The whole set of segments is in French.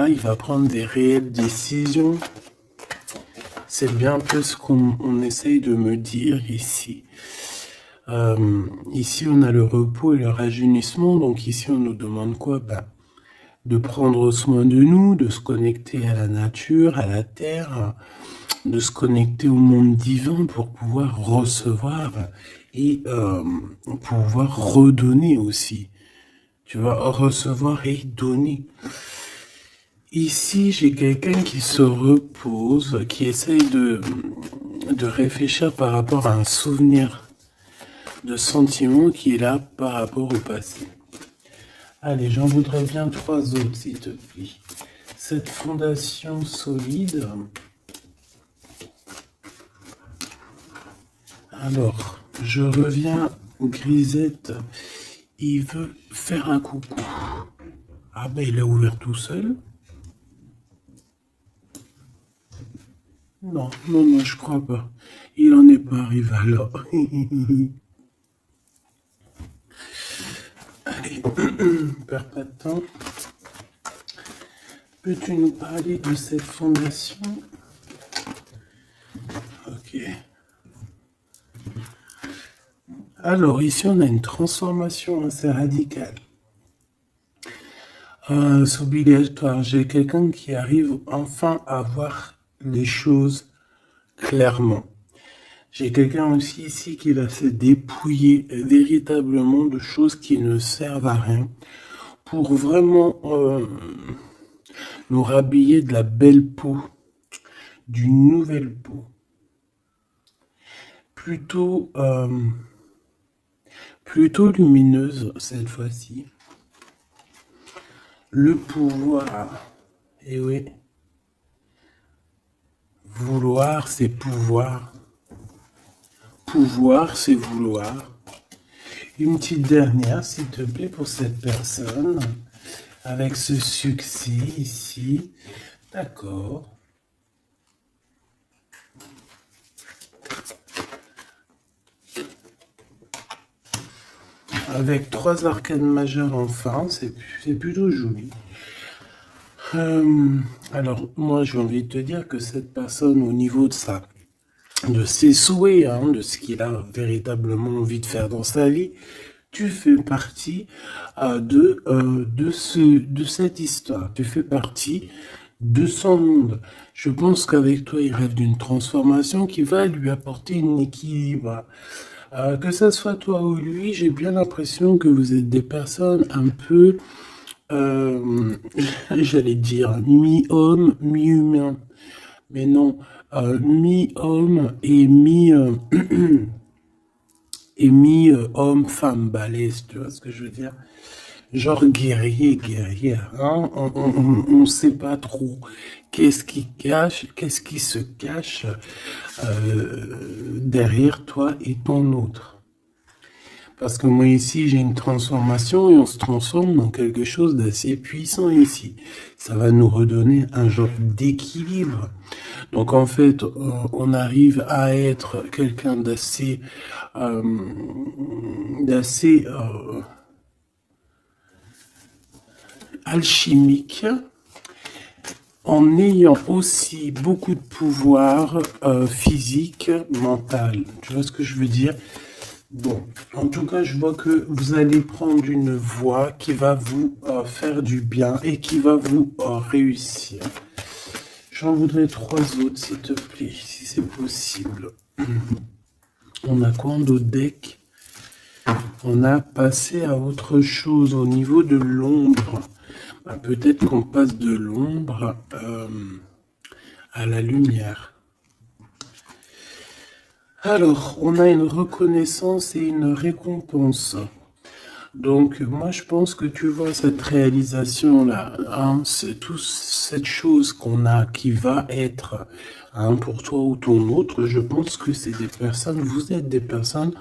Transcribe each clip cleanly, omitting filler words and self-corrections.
il va prendre des réelles décisions. C'est bien un peu ce qu'on essaye de me dire ici. Ici, on a le repos et le rajeunissement. Donc ici, on nous demande quoi? De prendre soin de nous, de se connecter à la nature, à la terre, de se connecter au monde divin pour pouvoir recevoir et pouvoir redonner aussi. Tu vas recevoir et donner. Ici, j'ai quelqu'un qui se repose, qui essaye de réfléchir par rapport à un souvenir de sentiment qui est là par rapport au passé. Allez, j'en voudrais bien 3 autres, s'il te plaît. Cette fondation solide. Alors, je reviens au grisette. Il veut faire un coucou. Ah ben, il a ouvert tout seul. Non, je crois pas. Il en est pas arrivé alors. Allez, perds pas de temps. Peux-tu nous parler de cette fondation? Ok. Alors, ici, on a une transformation assez radicale. C'est obligatoire. J'ai quelqu'un qui arrive enfin à voir les choses clairement. J'ai quelqu'un aussi ici qui va se dépouiller véritablement de choses qui ne servent à rien pour vraiment nous rhabiller de la belle peau, d'une nouvelle peau. Plutôt lumineuse cette fois-ci. Le pouvoir, et oui, vouloir c'est pouvoir, pouvoir c'est vouloir. Une petite dernière s'il te plaît pour cette personne, avec ce succès ici, d'accord. Avec 3 arcanes majeures enfin, c'est plutôt joli. Alors, moi, j'ai envie de te dire que cette personne, au niveau de ses souhaits, hein, de ce qu'il a véritablement envie de faire dans sa vie, tu fais partie de cette histoire. Tu fais partie de son monde. Je pense qu'avec toi, il rêve d'une transformation qui va lui apporter un équilibre. Que ce soit toi ou lui, j'ai bien l'impression que vous êtes des personnes un peu, j'allais dire, mi-homme, mi-humain. Mais non, mi-homme et mi-homme-femme balèze, tu vois ce que je veux dire? Genre guerrière, hein? On sait pas trop qu'est-ce qui se cache derrière toi et ton autre. Parce que moi ici, j'ai une transformation et on se transforme dans quelque chose d'assez puissant ici. Ça va nous redonner un genre d'équilibre. Donc en fait, on arrive à être quelqu'un d'assez alchimique, en ayant aussi beaucoup de pouvoir physique, mental. Tu vois ce que je veux dire? Bon, en tout cas, je vois que vous allez prendre une voie qui va vous faire du bien et qui va vous réussir. J'en voudrais 3 autres, s'il te plaît, si c'est possible. On a quoi d'autre deck? On a passé à autre chose au niveau de l'ombre. Peut-être qu'on passe de l'ombre à la lumière. Alors, on a une reconnaissance et une récompense. Donc, moi, je pense que tu vois cette réalisation-là, hein, c'est toute cette chose qu'on a qui va être pour toi ou ton autre. Je pense que c'est des personnes, vous êtes des personnes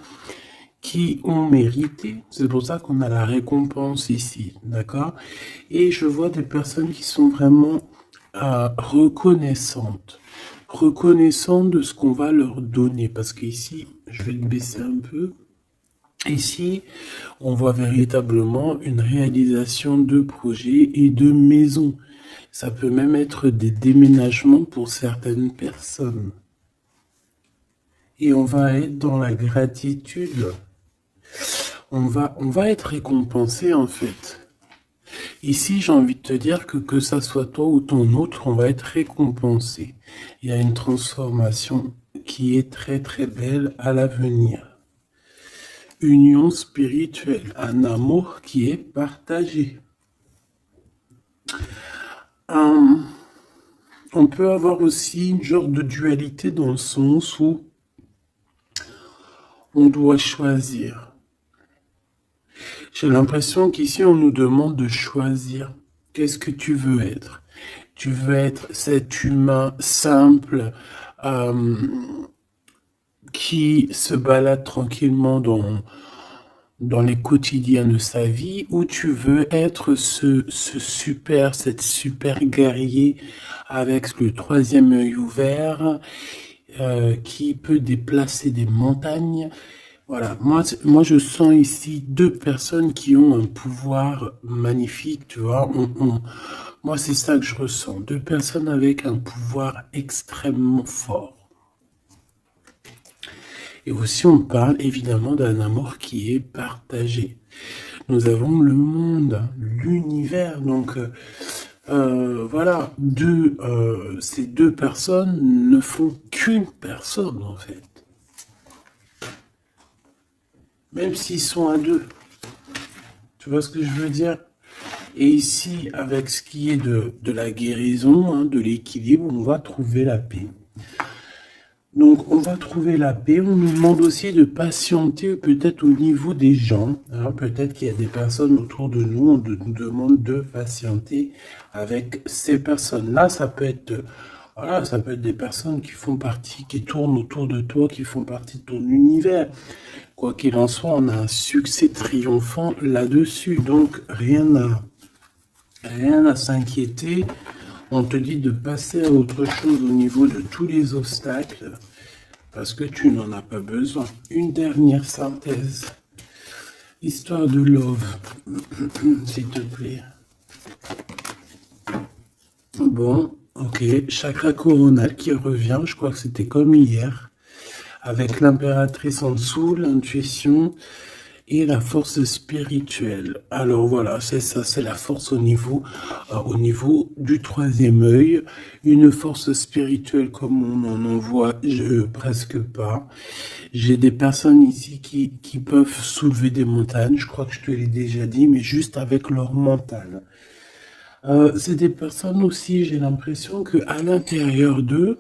qui ont mérité. C'est pour ça qu'on a la récompense ici, d'accord? Et je vois des personnes qui sont vraiment reconnaissantes de ce qu'on va leur donner. Parce qu'ici, je vais le baisser un peu. Ici, on voit véritablement une réalisation de projets et de maisons. Ça peut même être des déménagements pour certaines personnes. Et on va être dans la gratitude. On va être récompensé en fait. Ici, j'ai envie de te dire que ça soit toi ou ton autre, on va être récompensé. Il y a une transformation qui est très très belle à l'avenir. Union spirituelle, un amour qui est partagé. On peut avoir aussi une genre de dualité dans le sens où on doit choisir. J'ai l'impression qu'ici, on nous demande de choisir. Qu'est-ce que tu veux être? Tu veux être cet humain simple qui se balade tranquillement dans les quotidiens de sa vie, ou tu veux être cette super guerrier avec le troisième œil ouvert, qui peut déplacer des montagnes. Voilà, moi je sens ici deux personnes qui ont un pouvoir magnifique, tu vois. Moi c'est ça que je ressens, deux personnes avec un pouvoir extrêmement fort. Et aussi on parle évidemment d'un amour qui est partagé. Nous avons le monde, l'univers, donc voilà, ces deux personnes ne font qu'une personne en fait. Même s'ils sont à deux. Tu vois ce que je veux dire? Et ici, avec ce qui est de la guérison, hein, de l'équilibre, on va trouver la paix. Donc, on va trouver la paix. On nous demande aussi de patienter peut-être au niveau des gens. Hein. Peut-être qu'il y a des personnes autour de nous, on nous demande de patienter avec ces personnes-là. Ça peut être... Voilà, ça peut être des personnes qui font partie, qui tournent autour de toi, qui font partie de ton univers. Quoi qu'il en soit, on a un succès triomphant là-dessus. Donc, rien à s'inquiéter. On te dit de passer à autre chose au niveau de tous les obstacles, parce que tu n'en as pas besoin. Une dernière synthèse. Histoire de love, s'il te plaît. Bon, ok. Chakra coronal qui revient, je crois que c'était comme hier, avec l'impératrice en dessous, l'intuition et la force spirituelle. Alors voilà, c'est ça, c'est la force au niveau du troisième œil. Une force spirituelle comme on en voit presque pas. J'ai des personnes ici qui peuvent soulever des montagnes, je crois que je te l'ai déjà dit, mais juste avec leur mental. C'est des personnes aussi, j'ai l'impression qu'à l'intérieur d'eux,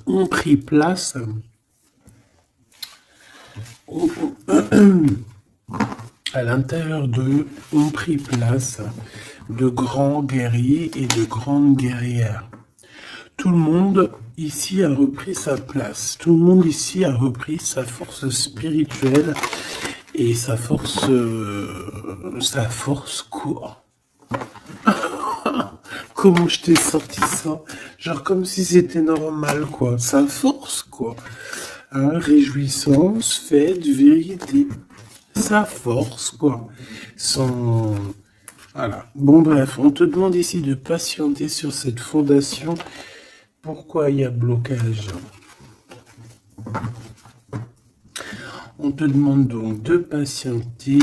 ont pris place à l'intérieur d'eux, ont pris place de grands guerriers et de grandes guerrières. Tout le monde ici a repris sa place. Tout le monde ici a repris sa force spirituelle et sa force quoi. Comment je t'ai sorti ça? Genre comme si c'était normal, quoi. Sa force, quoi. Hein, réjouissance, fête, vérité. Sa force, quoi. Voilà. Bon, bref, on te demande ici de patienter sur cette fondation. Pourquoi il y a blocage? On te demande donc de patienter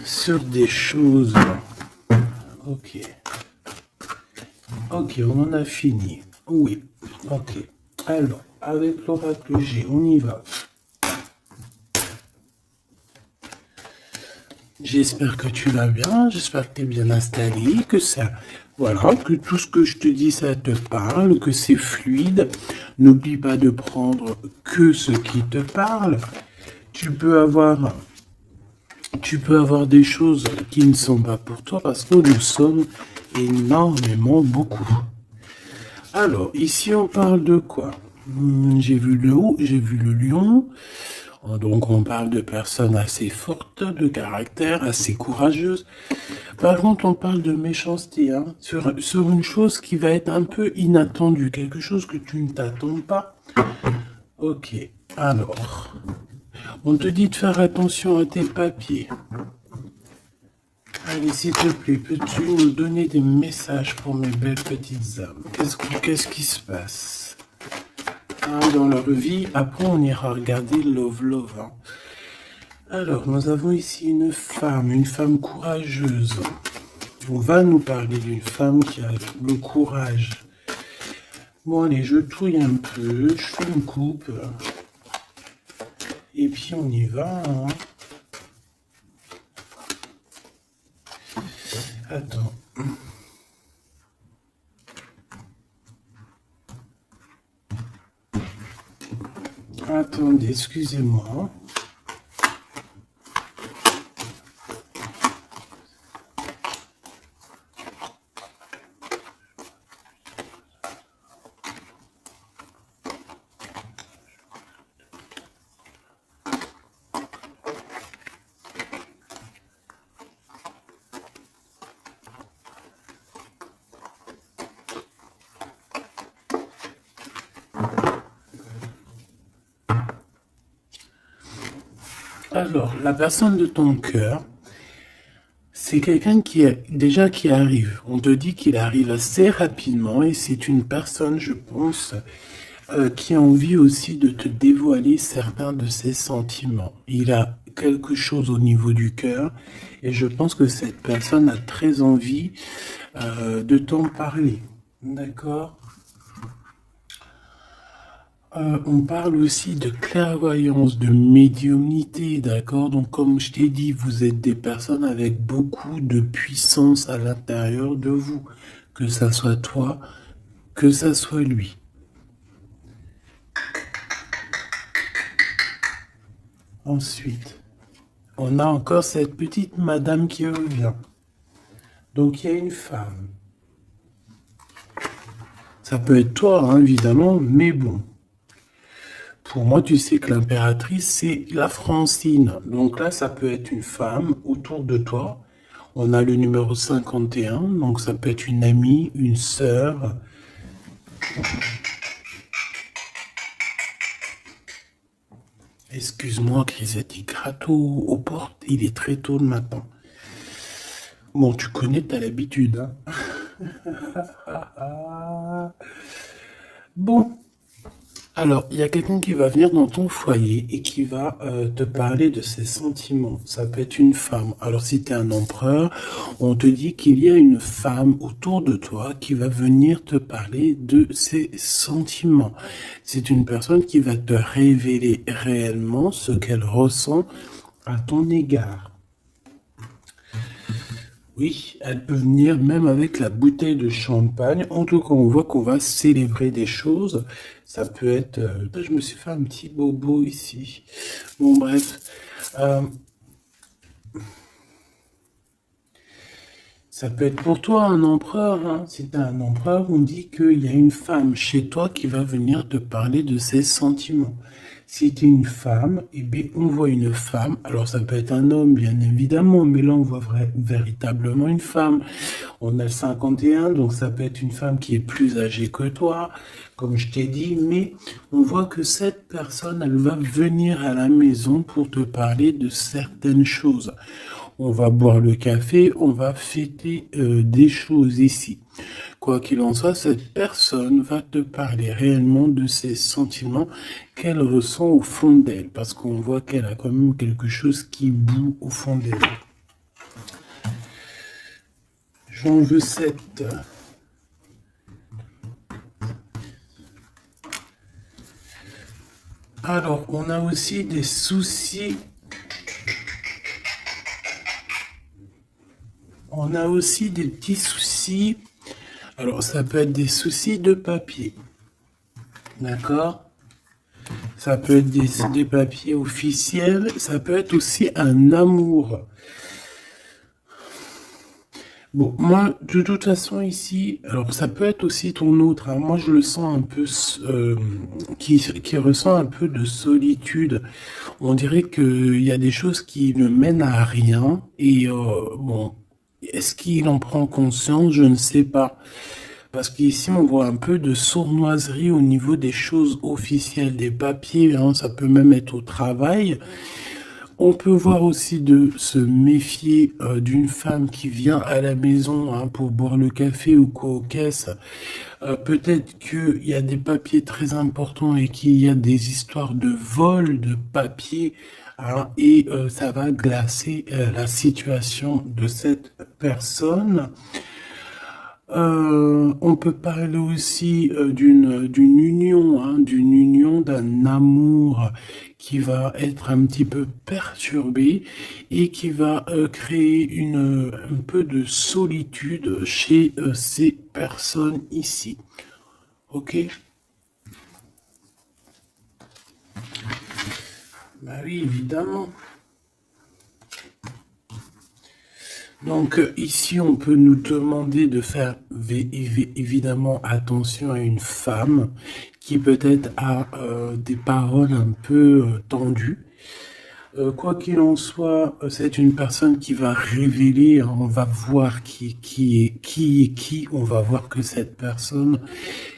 sur des choses. Ok. Ok, on en a fini. Oui. Ok. Alors, avec l'oracle G, on y va. J'espère que tu vas bien, j'espère que tu es bien installé, que ça... Voilà, que tout ce que je te dis, ça te parle, que c'est fluide. N'oublie pas de prendre que ce qui te parle. Tu peux avoir des choses qui ne sont pas pour toi parce que nous sommes énormément beaucoup. Alors, ici, on parle de quoi? J'ai vu le loup, j'ai vu le lion. Donc, on parle de personnes assez fortes, de caractère, assez courageuses. Par contre, on parle de méchanceté, hein, sur une chose qui va être un peu inattendue, quelque chose que tu ne t'attends pas. Ok, alors... On te dit de faire attention à tes papiers. Allez, s'il te plaît, peux-tu nous donner des messages pour mes belles petites âmes? Qu'est-ce qui se passe dans leur vie? Après, on ira regarder Love Love. Hein. Alors, nous avons ici une femme courageuse. On va nous parler d'une femme qui a le courage. Bon, allez, je touille un peu, je fais une coupe. Et puis, on y va. Hein. Attends. Attendez, excusez-moi. Alors, la personne de ton cœur, c'est quelqu'un qui arrive. On te dit qu'il arrive assez rapidement et c'est une personne, je pense, qui a envie aussi de te dévoiler certains de ses sentiments. Il a quelque chose au niveau du cœur et je pense que cette personne a très envie de t'en parler. D'accord ? On parle aussi de clairvoyance, de médiumnité, d'accord? Donc, comme je t'ai dit, vous êtes des personnes avec beaucoup de puissance à l'intérieur de vous, que ça soit toi, que ça soit lui. Ensuite, on a encore cette petite madame qui revient. Donc, il y a une femme. Ça peut être toi, hein, évidemment, mais bon. Pour moi, tu sais que l'impératrice, c'est la Francine. Donc là, ça peut être une femme autour de toi. On a le numéro 51, donc ça peut être une amie, une sœur. Excuse-moi, Grisette, il gratte aux portes. Il est très tôt le matin. Bon, tu connais, t'as l'habitude. Hein. Bon. Alors, il y a quelqu'un qui va venir dans ton foyer et qui va te parler de ses sentiments. Ça peut être une femme. Alors, si tu es un empereur, on te dit qu'il y a une femme autour de toi qui va venir te parler de ses sentiments. C'est une personne qui va te révéler réellement ce qu'elle ressent à ton égard. Oui, elle peut venir même avec la bouteille de champagne. En tout cas, on voit qu'on va célébrer des choses. Ça peut être... je me suis fait un petit bobo ici. Bon, bref. Ça peut être pour toi un empereur. Hein. Si tu es un empereur, on dit qu'il y a une femme chez toi qui va venir te parler de ses sentiments. Si tu es une femme, eh bien, on voit une femme. Alors, ça peut être un homme, bien évidemment, mais là, on voit véritablement une femme. On a le 51, donc ça peut être une femme qui est plus âgée que toi, comme je t'ai dit, mais on voit que cette personne, elle va venir à la maison pour te parler de certaines choses. On va boire le café, on va fêter des choses ici. Quoi qu'il en soit, cette personne va te parler réellement de ses sentiments qu'elle ressent au fond d'elle, parce qu'on voit qu'elle a quand même quelque chose qui bout au fond d'elle. J'en veux 7. Alors, on a aussi des soucis. On a aussi des petits soucis. Alors, ça peut être des soucis de papier. D'accord? Ça peut être des papiers officiels. Ça peut être aussi un amour. Bon, moi, de toute façon, ici, alors ça peut être aussi ton autre. Hein. Moi, je le sens un peu, qui ressent un peu de solitude. On dirait qu'il y a des choses qui ne mènent à rien. Et bon, est-ce qu'il en prend conscience? Je ne sais pas. Parce qu'ici, on voit un peu de sournoiserie au niveau des choses officielles, des papiers, hein, ça peut même être au travail. On peut voir aussi de se méfier d'une femme qui vient à la maison hein, pour boire le café ou quoi aux caisses. Peut-être qu'il y a des papiers très importants et qu'il y a des histoires de vol de papiers hein, et ça va glacer la situation de cette personne. On peut parler aussi d'une union, hein, d'une union, d'un amour qui va être un petit peu perturbé et qui va créer un peu de solitude chez ces personnes ici. Ok? Bah oui, évidemment. Donc ici, on peut nous demander de faire évidemment attention à une femme qui peut-être a des paroles un peu tendues. Quoi qu'il en soit, c'est une personne qui va révéler, hein, on va voir qui est qui, on va voir que cette personne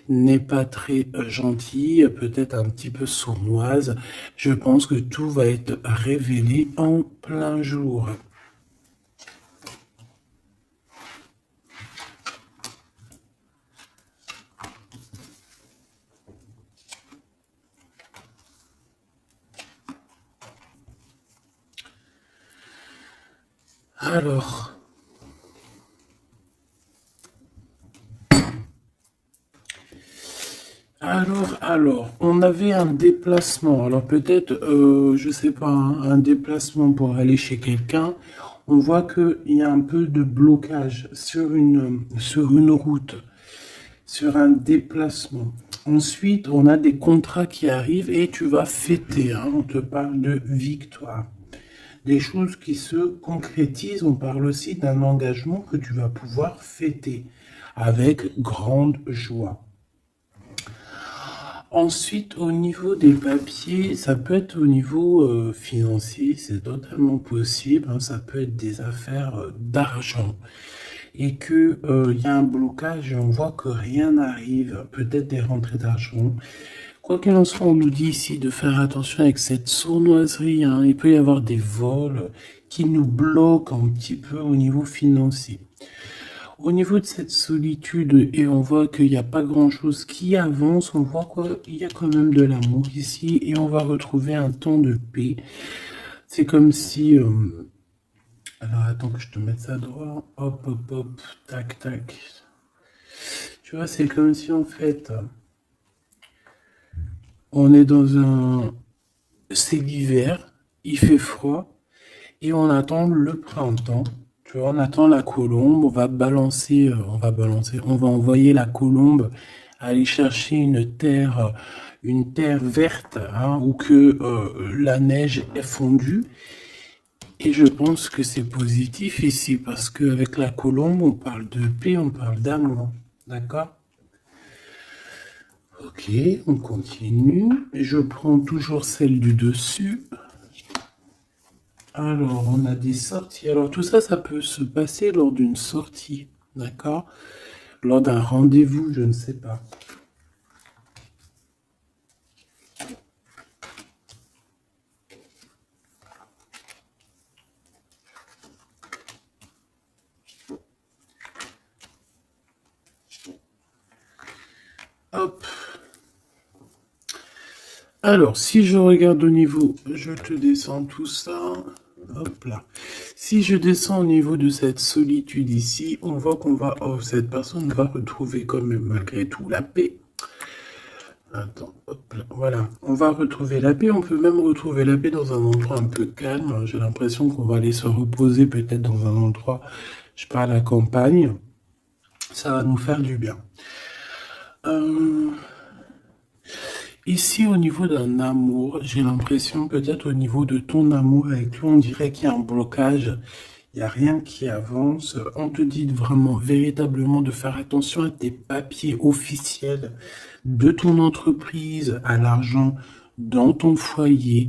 n'est pas très gentille, peut-être un petit peu sournoise. Je pense que tout va être révélé en plein jour. Alors, on avait un déplacement. Alors peut-être, je sais pas, hein, un déplacement pour aller chez quelqu'un. On voit qu'il y a un peu de blocage sur une route, sur un déplacement. Ensuite, on a des contrats qui arrivent et tu vas fêter. Hein, on te parle de victoire. Des choses qui se concrétisent. On parle aussi d'un engagement que tu vas pouvoir fêter avec grande joie. Ensuite, au niveau des papiers, ça peut être au niveau financier, c'est totalement possible. Hein, ça peut être des affaires d'argent et que il y a un blocage et on voit que rien n'arrive. Peut-être des rentrées d'argent. Quoi qu'il en soit, on nous dit ici de faire attention avec cette sournoiserie. Hein. Il peut y avoir des vols qui nous bloquent un petit peu au niveau financier. Au niveau de cette solitude, et on voit qu'il n'y a pas grand-chose qui avance, on voit qu'il y a quand même de l'amour ici, et on va retrouver un temps de paix. C'est comme si... alors attends que je te mette ça droit. Hop, hop, hop, tac, tac. Tu vois, c'est comme si en fait... on est dans un... c'est l'hiver, il fait froid, et on attend le printemps. Tu vois, on attend la colombe, on va envoyer la colombe aller chercher une terre verte, hein, où que la neige est fondue. Et je pense que c'est positif ici, parce qu'avec la colombe, on parle de paix, on parle d'amour. D'accord? Ok, on continue. Je prends toujours celle du dessus. Alors, on a des sorties. Alors, tout ça, ça peut se passer lors d'une sortie, d'accord? Lors d'un rendez-vous, je ne sais pas. Hop. Alors, si je regarde au niveau, je te descends tout ça. Hop là. Si je descends au niveau de cette solitude ici, on voit qu'on va... oh, cette personne va retrouver quand même malgré tout la paix. Attends, hop là, voilà. On va retrouver la paix. On peut même retrouver la paix dans un endroit un peu calme. J'ai l'impression qu'on va aller se reposer peut-être dans un endroit, je parle à la campagne. Ça va nous faire du bien. Ici, au niveau d'un amour, j'ai l'impression peut-être au niveau de ton amour avec lui, on dirait qu'il y a un blocage. Il n'y a rien qui avance. On te dit vraiment, véritablement, de faire attention à tes papiers officiels de ton entreprise, à l'argent dans ton foyer.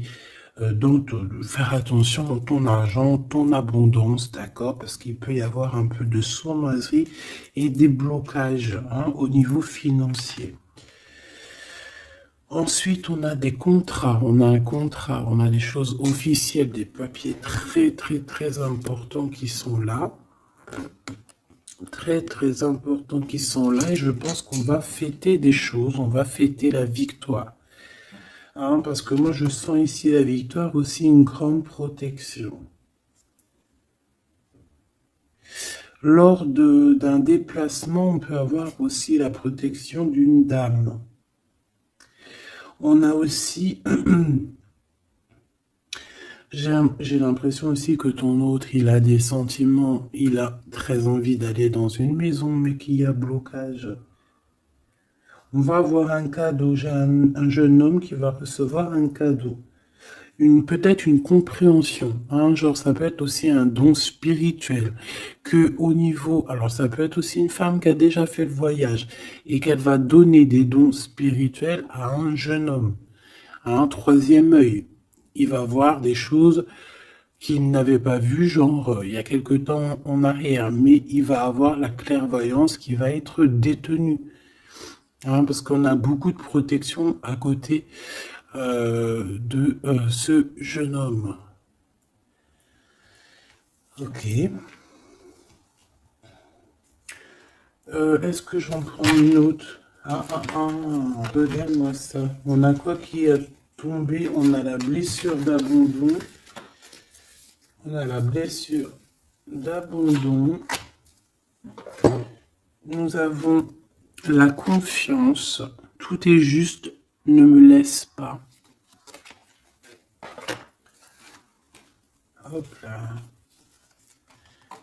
faire attention dans ton argent, ton abondance, d'accord? Parce qu'il peut y avoir un peu de sournoiserie et des blocages hein, au niveau financier. Ensuite, on a des contrats, on a un contrat, on a des choses officielles, des papiers très, très, très importants qui sont là. Très, très importants qui sont là. Et je pense qu'on va fêter des choses, on va fêter la victoire. Hein, parce que moi, je sens ici la victoire aussi une grande protection. Lors d'un déplacement, on peut avoir aussi la protection d'une dame. On a aussi... J'ai l'impression aussi que ton autre, il a des sentiments, il a très envie d'aller dans une maison, mais qu'il y a blocage. On va avoir un cadeau, j'ai un jeune homme qui va recevoir un cadeau. Peut-être une compréhension, hein, genre ça peut être aussi un don spirituel, que au niveau, alors ça peut être aussi une femme qui a déjà fait le voyage et qu'elle va donner des dons spirituels à un jeune homme, à un troisième œil. Il va voir des choses qu'il n'avait pas vues, genre il y a quelque temps en arrière, mais il va avoir la clairvoyance qui va être détenue, hein, parce qu'on a beaucoup de protection à côté de ce jeune homme. Ok. Est-ce que j'en prends une autre? Regarde-moi ça. On a quoi qui est tombé? On a la blessure d'abandon. On a la blessure d'abandon. Nous avons la confiance. Tout est juste. Ne me laisse pas. Hop là.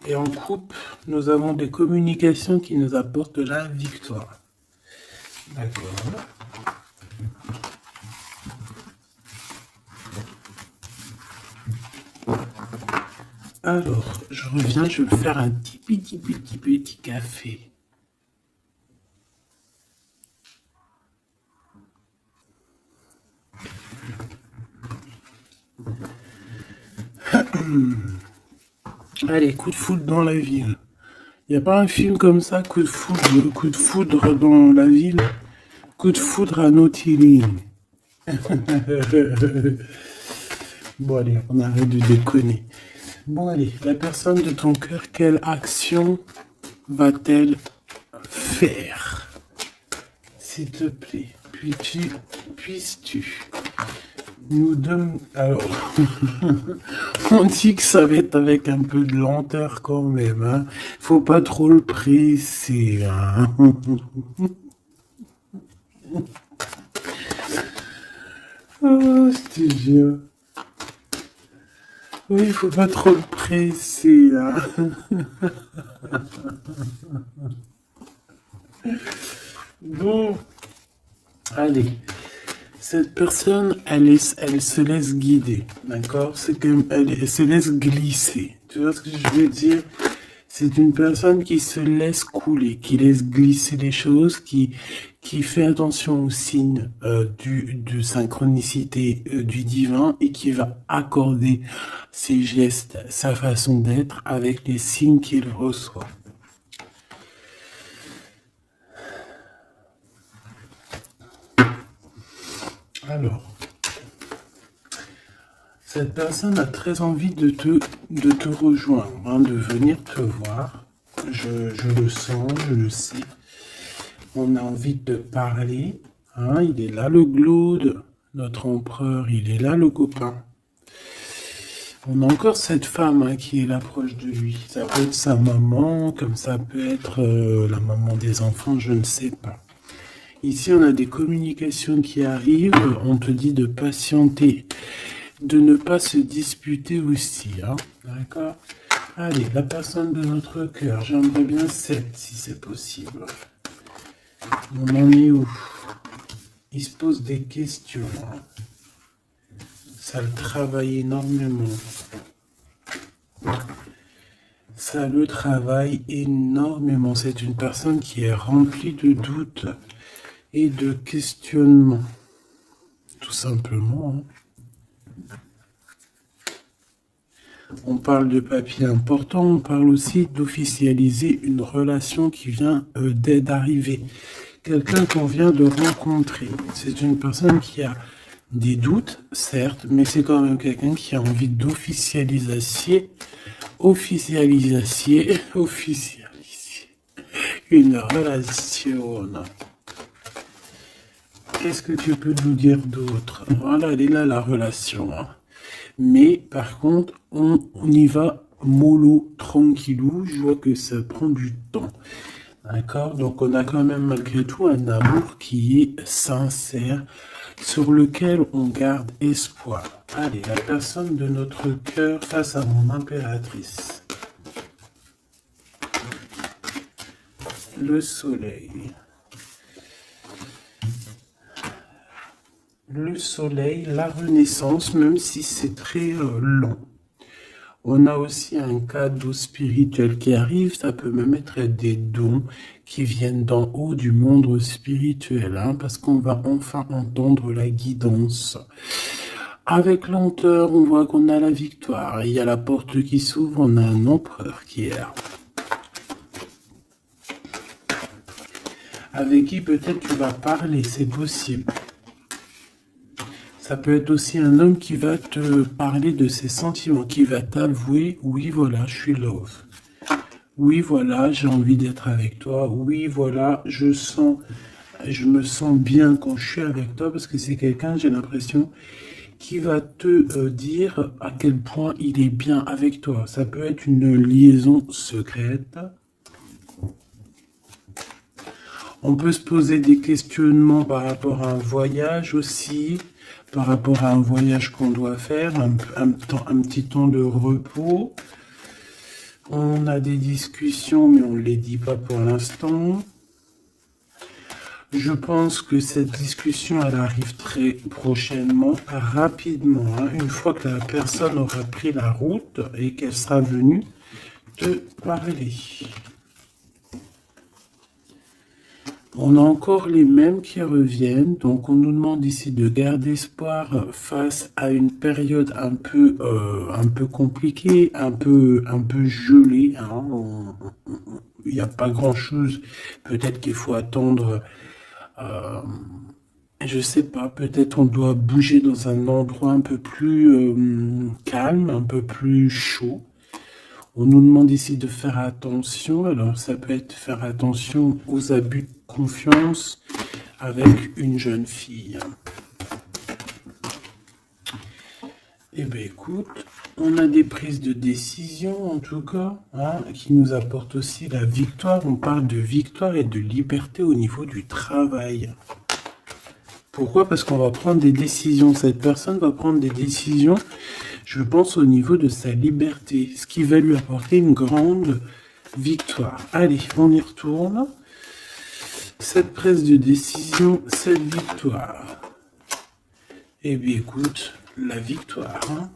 Et en coupe, nous avons des communications qui nous apportent la victoire. D'accord. Alors, je reviens, je vais faire un petit café. Allez, coup de foudre dans la ville. Il n'y a pas un film comme ça, coup de foudre dans la ville, coup de foudre à Nautilus. Bon allez, on arrête de déconner. Bon allez, la personne de ton cœur, quelle action va-t-elle faire? S'il te plaît, puisses-tu nous donner... Alors, on dit que ça va être avec un peu de lenteur quand même, hein. Faut pas trop le presser, hein. Oh, je te jure. Oui, faut pas trop le presser, hein. Bon, allez. Cette personne, elle se laisse guider, d'accord? C'est comme elle se laisse glisser. Tu vois ce que je veux dire? C'est une personne qui se laisse couler, qui laisse glisser les choses, qui fait attention aux signes de synchronicité du divin et qui va accorder ses gestes, sa façon d'être avec les signes qu'il reçoit. Alors, cette personne a très envie de te rejoindre, hein, de venir te voir. Je le sens, je le sais. On a envie de parler. Hein, il est là le Glaude, notre empereur, il est là le copain. On a encore cette femme hein, qui est là proche de lui. Ça peut être sa maman, comme ça peut être la maman des enfants, je ne sais pas. Ici, on a des communications qui arrivent. On te dit de patienter, de ne pas se disputer aussi. Hein, d'accord? Allez, la personne de notre cœur. J'aimerais bien 7 si c'est possible. On en est où? Il se pose des questions. Hein. Ça le travaille énormément. Ça le travaille énormément. C'est une personne qui est remplie de doutes et de questionnements. Tout simplement. Hein. On parle de papier important, on parle aussi d'officialiser une relation qui vient d'arriver. Quelqu'un qu'on vient de rencontrer. C'est une personne qui a des doutes, certes, mais c'est quand même quelqu'un qui a envie d'officialiser une relation. Qu'est-ce que tu peux nous dire d'autre? Voilà, elle est là la relation. Hein. Mais par contre, on y va mollo, tranquillou. Je vois que ça prend du temps. D'accord? Donc on a quand même malgré tout un amour qui est sincère, sur lequel on garde espoir. Allez, la personne de notre cœur face à mon impératrice. Le soleil. Le soleil, la renaissance, même si c'est très lent. On a aussi un cadeau spirituel qui arrive, ça peut même être des dons qui viennent d'en haut du monde spirituel, hein, parce qu'on va enfin entendre la guidance. Avec lenteur, on voit qu'on a la victoire. Il y a la porte qui s'ouvre, on a un empereur qui est là. Avec qui peut-être tu vas parler, c'est possible. Ça peut être aussi un homme qui va te parler de ses sentiments, qui va t'avouer, oui voilà, je suis love. Oui voilà, j'ai envie d'être avec toi. Oui voilà, je me sens bien quand je suis avec toi parce que c'est quelqu'un, j'ai l'impression, qui va te dire à quel point il est bien avec toi. Ça peut être une liaison secrète. On peut se poser des questionnements par rapport à un voyage aussi, par rapport à un voyage qu'on doit faire, un petit temps de repos. On a des discussions, mais on ne les dit pas pour l'instant. Je pense que cette discussion, elle arrive très prochainement, rapidement, hein, une fois que la personne aura pris la route et qu'elle sera venue te parler. On a encore les mêmes qui reviennent, donc on nous demande ici de garder espoir face à une période un peu compliquée, un peu gelée. Hein. Il n'y a pas grand-chose. Peut-être qu'il faut attendre. Je sais pas. Peut-être on doit bouger dans un endroit un peu plus calme, un peu plus chaud. On nous demande ici de faire attention. Alors, ça peut être faire attention aux abus de confiance avec une jeune fille. Eh bien, écoute, on a des prises de décision, en tout cas, hein, qui nous apportent aussi la victoire. On parle de victoire et de liberté au niveau du travail. Pourquoi? Parce qu'on va prendre des décisions. Cette personne va prendre des décisions, je pense, au niveau de sa liberté, ce qui va lui apporter une grande victoire. Allez, on y retourne. Cette prise de décision, cette victoire. Eh bien, écoute, la victoire. Hein.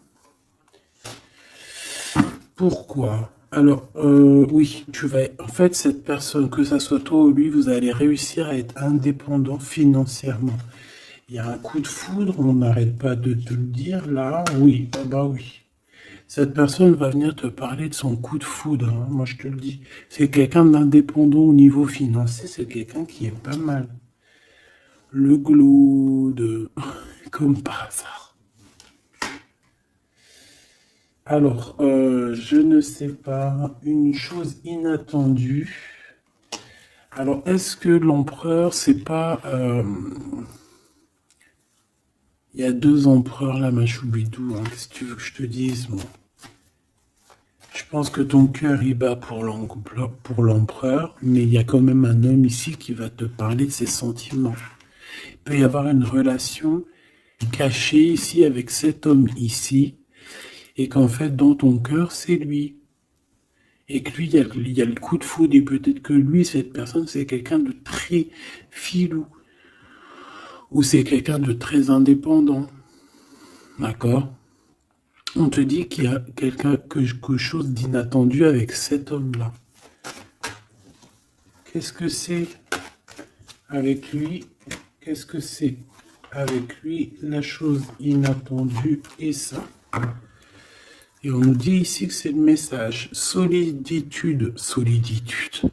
Pourquoi? Alors, oui, tu vas... En fait, cette personne, que ça soit toi ou lui, vous allez réussir à être indépendant financièrement. Il y a un coup de foudre, on n'arrête pas de te le dire, là, oui, bah oui. Cette personne va venir te parler de son coup de foudre, hein, moi je te le dis. C'est quelqu'un d'indépendant au niveau financier, c'est quelqu'un qui est pas mal. Le glaude, comme par hasard. Alors, je ne sais pas, une chose inattendue. Alors, est-ce que l'empereur, c'est pas... Il y a deux empereurs là, Machoubidou, hein. Qu'est-ce que tu veux que je te dise, moi? Je pense que ton cœur y bat pour l'empereur, mais il y a quand même un homme ici qui va te parler de ses sentiments. Il peut y avoir une relation cachée ici avec cet homme ici, et qu'en fait, dans ton cœur, c'est lui. Et que lui, il y a le coup de foudre, et peut-être que lui, cette personne, c'est quelqu'un de très filou. Ou c'est quelqu'un de très indépendant. D'accord? On te dit qu'il y a quelque chose d'inattendu avec cet homme-là. Qu'est-ce que c'est avec lui? Qu'est-ce que c'est avec lui? La chose inattendue et ça. Et on nous dit ici que c'est le message. Soliditude. Soliditude.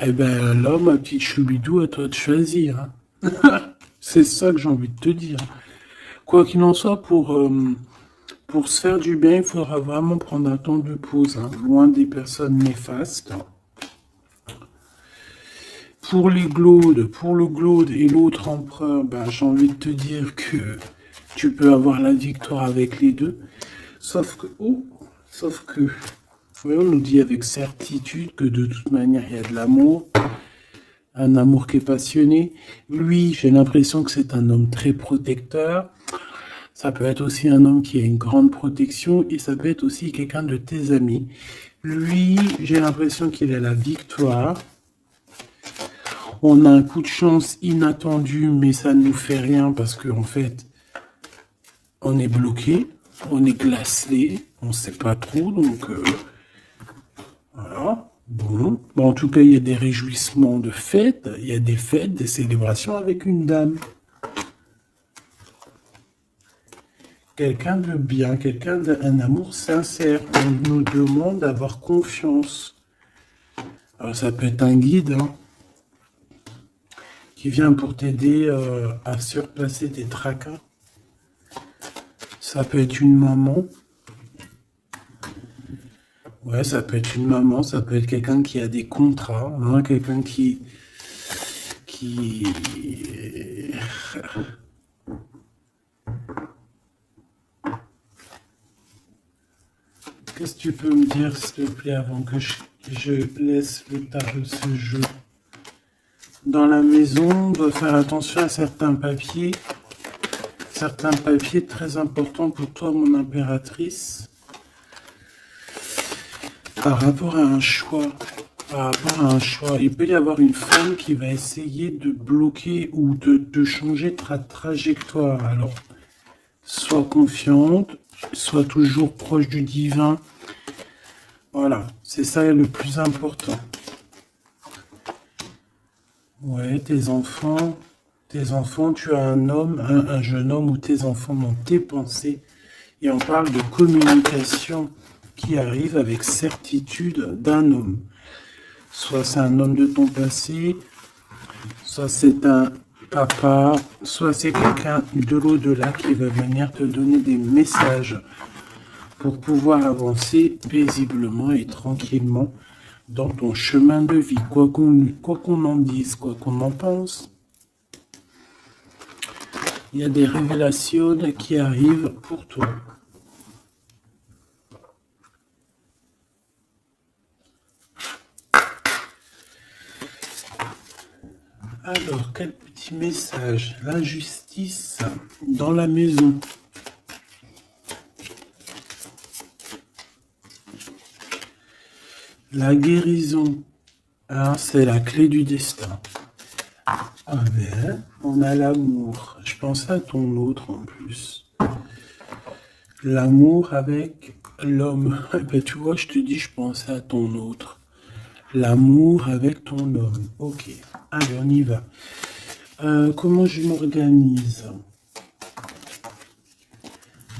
Eh ben là, ma petite choubidou, à toi de choisir. Hein. C'est ça que j'ai envie de te dire. Quoi qu'il en soit, pour se faire du bien, il faudra vraiment prendre un temps de pause, hein, loin des personnes néfastes. Pour le glaude et l'autre empereur, ben, j'ai envie de te dire que tu peux avoir la victoire avec les deux. Sauf que, oui, on nous dit avec certitude que de toute manière, il y a de l'amour. Un amour qui est passionné. Lui, j'ai l'impression que c'est un homme très protecteur. Ça peut être aussi un homme qui a une grande protection et ça peut être aussi quelqu'un de tes amis. Lui, j'ai l'impression qu'il a la victoire. On a un coup de chance inattendu, mais ça ne nous fait rien parce qu'en fait, on est bloqué, on est glacé, on ne sait pas trop, donc voilà. Bon, en tout cas, il y a des réjouissements de fêtes, il y a des fêtes, des célébrations avec une dame. Quelqu'un de bien, quelqu'un d'un amour sincère. On nous demande d'avoir confiance. Alors, ça peut être un guide hein, qui vient pour t'aider à surpasser tes tracas. Ça peut être une maman. Ouais, ça peut être une maman, ça peut être quelqu'un qui a des contrats, hein, quelqu'un qui... Qu'est-ce que tu peux me dire, s'il te plaît, avant que je laisse le tas de ce jeu? Dans la maison, on doit faire attention à certains papiers très importants pour toi, mon impératrice. Par rapport à un choix, il peut y avoir une femme qui va essayer de bloquer ou de changer ta trajectoire. Alors, sois confiante, sois toujours proche du divin. Voilà, c'est ça le plus important. Ouais, tes enfants, tu as un homme, un jeune homme ou tes enfants dans tes pensées. Et on parle de communication qui arrive avec certitude d'un homme. Soit c'est un homme de ton passé, soit c'est un papa, soit c'est quelqu'un de l'au-delà qui va venir te donner des messages pour pouvoir avancer paisiblement et tranquillement dans ton chemin de vie, quoi qu'on en dise, quoi qu'on en pense. Il y a des révélations qui arrivent pour toi. Alors, quel petit message? L'injustice dans la maison. La guérison. Ah, c'est la clé du destin. Ah ben, on a l'amour. Je pensais à ton autre en plus. L'amour avec l'homme. Ben, tu vois, je te dis, je pensais à ton autre. L'amour avec ton homme. Ok. Allez, on y va. Comment je m'organise?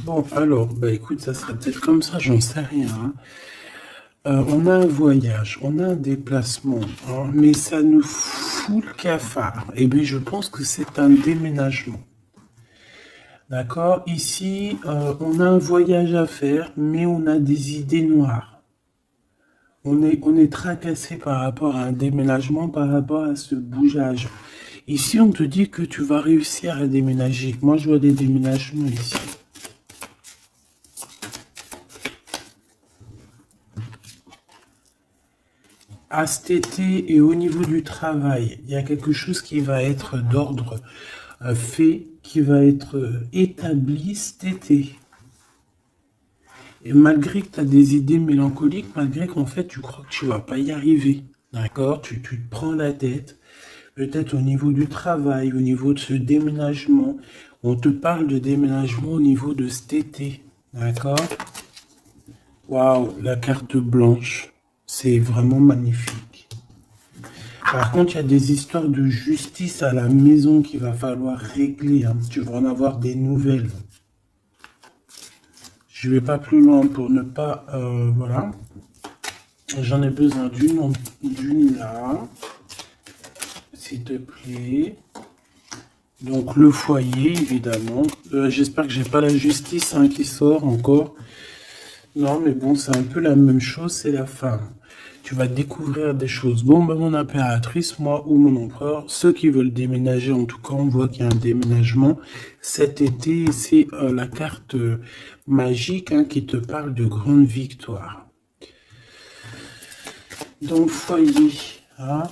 Bon, alors, bah écoute, ça serait peut-être comme ça, j'en sais rien. Hein. On a un voyage, on a un déplacement, hein, mais ça nous fout le cafard. Et bien, je pense que c'est un déménagement. D'accord? Ici, on a un voyage à faire, mais on a des idées noires. On est tracassé par rapport à un déménagement, par rapport à ce bougeage. Ici, on te dit que tu vas réussir à déménager. Moi, je vois des déménagements ici. À cet été et au niveau du travail, il y a quelque chose qui va être d'ordre fait, qui va être établi cet été. Et malgré que tu as des idées mélancoliques, malgré qu'en fait tu crois que tu vas pas y arriver, d'accord, tu te prends la tête, peut-être au niveau du travail, au niveau de ce déménagement, on te parle de déménagement au niveau de cet été, d'accord. Waouh, la carte blanche. C'est vraiment magnifique. Par contre, il y a des histoires de justice à la maison qu'il va falloir régler, hein. Tu vas en avoir des nouvelles. Je vais pas plus loin pour ne pas... voilà. J'en ai besoin d'une là. S'il te plaît. Donc le foyer, évidemment. J'espère que j'ai pas la justice hein, qui sort encore. Non, mais bon, c'est un peu la même chose, c'est la femme. Tu vas découvrir des choses. Bon, ben, mon impératrice, moi ou mon empereur, ceux qui veulent déménager, en tout cas, on voit qu'il y a un déménagement cet été. C'est la carte magique hein, qui te parle de grande victoire. Dans le foyer, hein,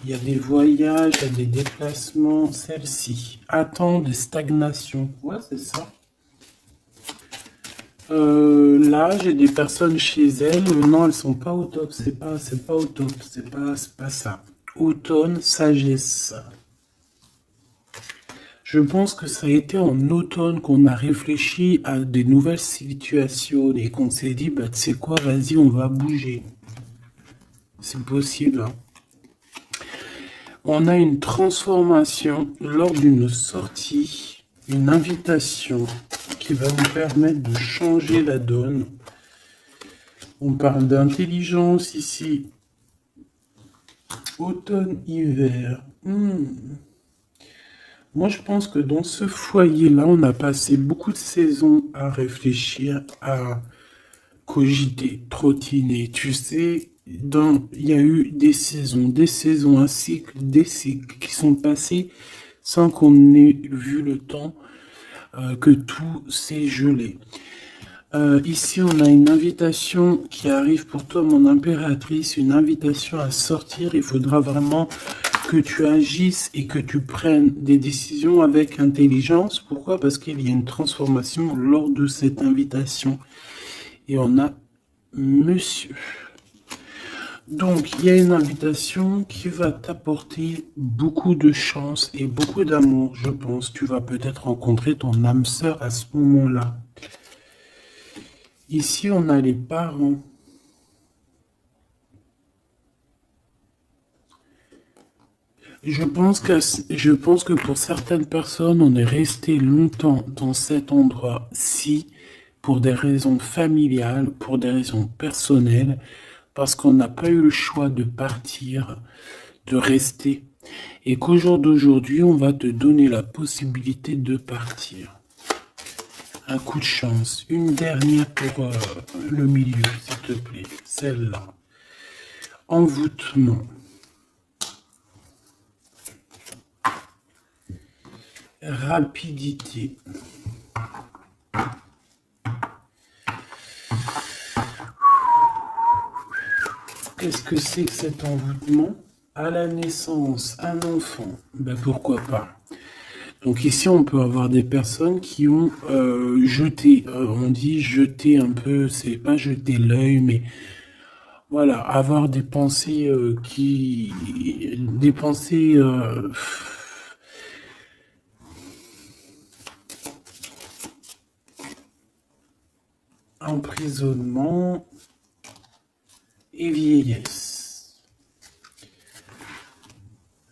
il y a des voyages, il y a des déplacements. Celle-ci, attend de stagnation. Ouais, c'est ça. Là, j'ai des personnes chez elles. Non, elles sont pas au top. C'est pas au top. C'est pas ça. Automne, sagesse. Je pense que ça a été en automne qu'on a réfléchi à des nouvelles situations et qu'on s'est dit, bah, tu sais quoi, vas-y, on va bouger. C'est possible, hein. On a une transformation lors d'une sortie, une invitation qui va nous permettre de changer la donne. On parle d'intelligence ici. Automne, hiver. Moi, je pense que dans ce foyer-là, on a passé beaucoup de saisons à réfléchir, à cogiter, trottiner. Tu sais, il y a eu des saisons, un cycle, des cycles qui sont passés sans qu'on ait vu le temps que tout s'est gelé. Ici, on a une invitation qui arrive pour toi, mon impératrice, une invitation à sortir. Il faudra vraiment que tu agisses et que tu prennes des décisions avec intelligence. Pourquoi? Parce qu'il y a une transformation lors de cette invitation. Et on a monsieur. Donc, il y a une invitation qui va t'apporter beaucoup de chance et beaucoup d'amour, je pense. Tu vas peut-être rencontrer ton âme sœur à ce moment-là. Ici, on a les parents. Je pense que pour certaines personnes, on est resté longtemps dans cet endroit-ci pour des raisons familiales, pour des raisons personnelles, parce qu'on n'a pas eu le choix de partir, de rester, et qu'au jour d'aujourd'hui, on va te donner la possibilité de partir. Un coup de chance. Une dernière pour le milieu, s'il te plaît. Celle-là. Envoûtement. Rapidité. Qu'est-ce que c'est que cet envoûtement? À la naissance, un enfant. Ben pourquoi pas? Donc ici, on peut avoir des personnes qui ont jeté, on dit jeter un peu, c'est pas jeter l'œil, mais voilà, avoir des pensées des pensées emprisonnement et vieillesse.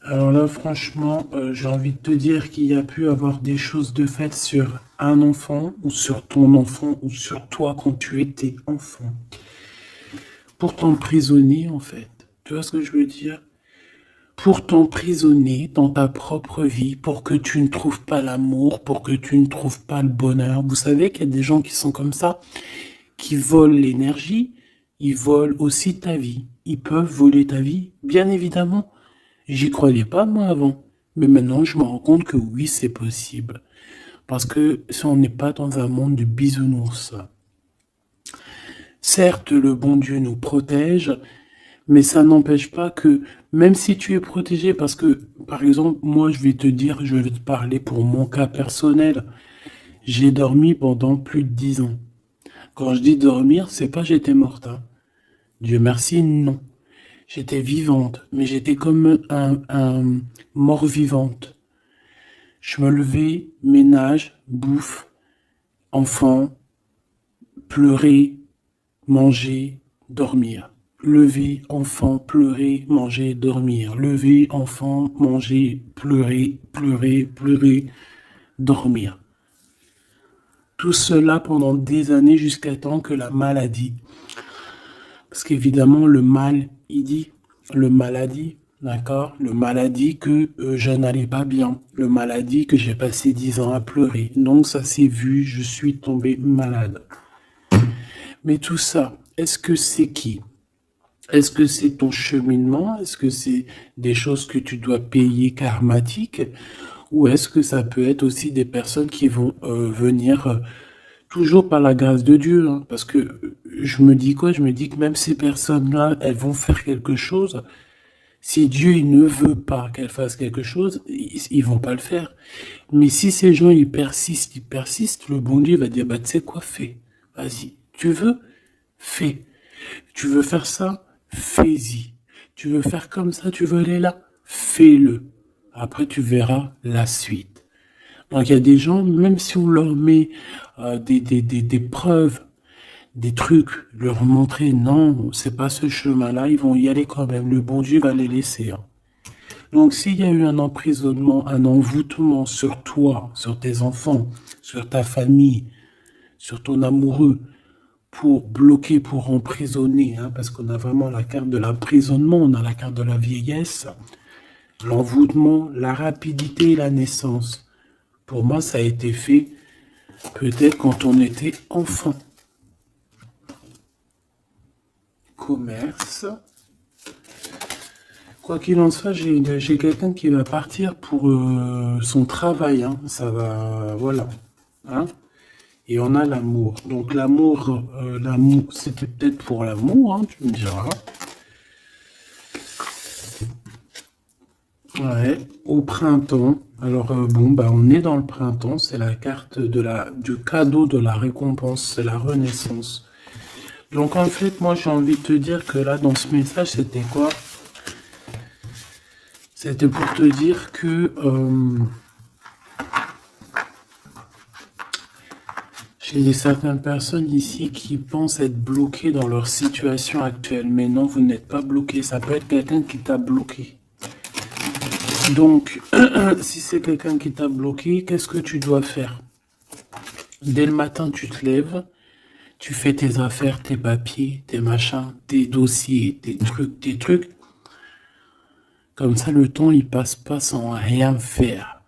Alors là, franchement, j'ai envie de te dire qu'il y a pu avoir des choses de faites sur un enfant, ou sur ton enfant, ou sur toi quand tu étais enfant. Pour t'emprisonner, en fait. Tu vois ce que je veux dire? Pour t'emprisonner dans ta propre vie, pour que tu ne trouves pas l'amour, pour que tu ne trouves pas le bonheur. Vous savez qu'il y a des gens qui sont comme ça, qui volent l'énergie, ils volent aussi ta vie. Ils peuvent voler ta vie, bien évidemment. J'y croyais pas, moi, avant. Mais maintenant, je me rends compte que oui, c'est possible. Parce que si on n'est pas dans un monde de bisounours. Certes, le bon Dieu nous protège, mais ça n'empêche pas que, même si tu es protégé, parce que, par exemple, moi, je vais te parler pour mon cas personnel. J'ai dormi pendant plus de 10 ans. Quand je dis dormir, c'est pas j'étais morte, hein. Dieu merci, non. J'étais vivante, mais j'étais comme un mort-vivante. Je me levais, ménage, bouffe, enfant, pleurer, manger, dormir. lever, enfant, pleurer, manger, dormir. Lever, enfant, manger, pleurer, pleurer, pleurer, dormir. Tout cela pendant des années jusqu'à temps que la maladie, parce qu'évidemment le mal, il dit, le maladie, d'accord, le maladie que je n'allais pas bien, le maladie que j'ai passé 10 ans à pleurer. Donc ça s'est vu, je suis tombé malade. Mais tout ça, est-ce que c'est qui? Est-ce que c'est ton cheminement? Est-ce que c'est des choses que tu dois payer karmatiques? Ou est-ce que ça peut être aussi des personnes qui vont venir toujours par la grâce de Dieu, hein? Parce que je me dis quoi? Je me dis que même ces personnes-là, elles vont faire quelque chose. Si Dieu il ne veut pas qu'elles fassent quelque chose, ils vont pas le faire. Mais si ces gens ils persistent, le bon Dieu va dire bah tu sais quoi, fais. Vas-y. Tu veux? Fais. Tu veux faire ça? Fais-y. Tu veux faire comme ça? Tu veux aller là? Fais-le. Après tu verras la suite. Donc il y a des gens, même si on leur met des preuves, des trucs, leur montrer non, c'est pas ce chemin-là, ils vont y aller quand même. Le bon Dieu va les laisser, hein. Donc s'il y a eu un emprisonnement, un envoûtement sur toi, sur tes enfants, sur ta famille, sur ton amoureux, pour bloquer, pour emprisonner, hein, parce qu'on a vraiment la carte de l'emprisonnement, on a la carte de la vieillesse, l'envoûtement, la rapidité et la naissance. Pour moi, ça a été fait peut-être quand on était enfant. Commerce. Quoi qu'il en soit, j'ai quelqu'un qui va partir pour son travail, hein. Ça va, voilà, hein. Et on a l'amour. Donc l'amour, c'était peut-être pour l'amour, hein, tu me diras. Ouais, au printemps. Alors bon, bah on est dans le printemps, c'est la carte du cadeau de la récompense, c'est la renaissance. Donc en fait, moi j'ai envie de te dire que là, dans ce message, c'était quoi? C'était pour te dire que j'ai certaines personnes ici qui pensent être bloquées dans leur situation actuelle. Mais non, vous n'êtes pas bloqué. Ça peut être quelqu'un qui t'a bloqué. Donc, si c'est quelqu'un qui t'a bloqué, qu'est-ce que tu dois faire? Dès le matin, tu te lèves, tu fais tes affaires, tes papiers, tes machins, tes dossiers, tes trucs. Comme ça, le temps, il passe pas sans rien faire.